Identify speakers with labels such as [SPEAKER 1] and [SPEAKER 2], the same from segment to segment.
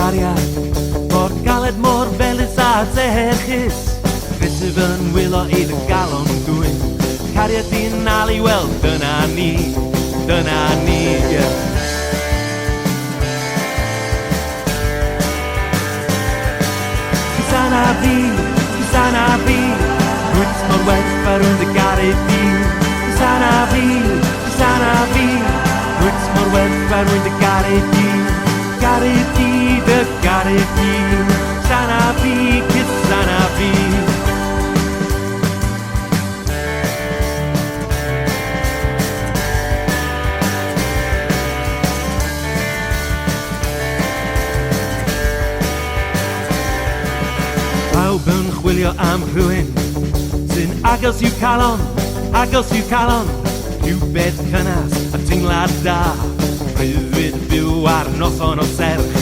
[SPEAKER 1] gariad mor galed, mor felys a deherchus. Fesif yn wylo i'r galon gwyn, cariad i'n ali, wel dyna ni, yeah. Sana fi, wyt mor werth ar rwy'n dy gared di. Sana fi, wyt mor werth ar rwy'n dy gared di. Gared di, dy gared di. Sana fi, cys sana fi. Pawb yn chwilio am rhywun sy'n agos i'w calon, rhywbeth cynnas a teimlad da, rhyddid byw ar noson o serch,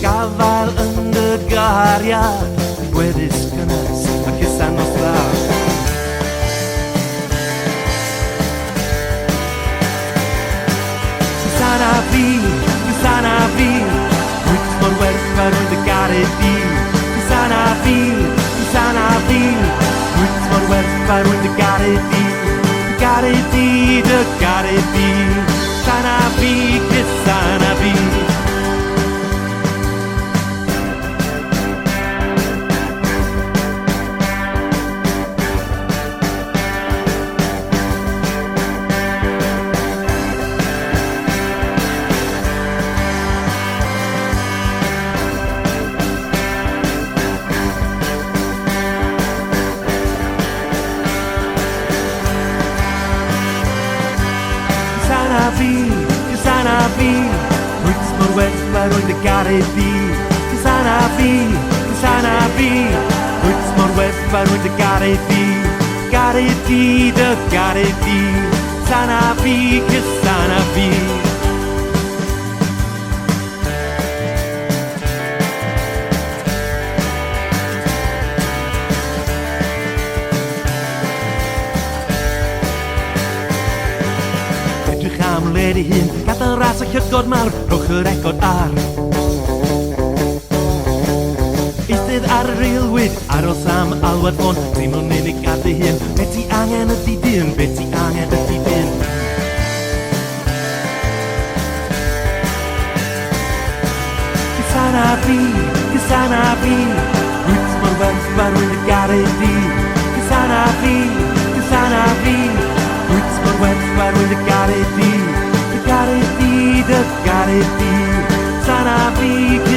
[SPEAKER 1] gafael yn dy gariad, gweddill cynnas a cysan nos braf. Sana fi, wyt mor werth ar rwy'n dy gared di. Sana fi, wyt mor werth ar rwy'n dy gared di. Dy gared di. Sana fi, cys sana fi. Sana fi, wyt mor werth ar rwy'n dy gared di. Sana fi, wyt mor werth ar rwy'n dy gared di. Gared di, dy gared di. Sana fi, cys sana fi. Am ledi hun, gadael ras a llygod mawr, rhowch yr egod ar. Eistydd ar y reilwyd, aros am alwad ffôn, ddim o'n unig ar dy hun, be ti angen ydi dyn, be ti angen ydi dyn. Sana fi, wyt mor werth ar rwy'n dy gared di. Sana fi, wyt mor werth ar rwy'n dy gared di. Dy gared di, sana fi.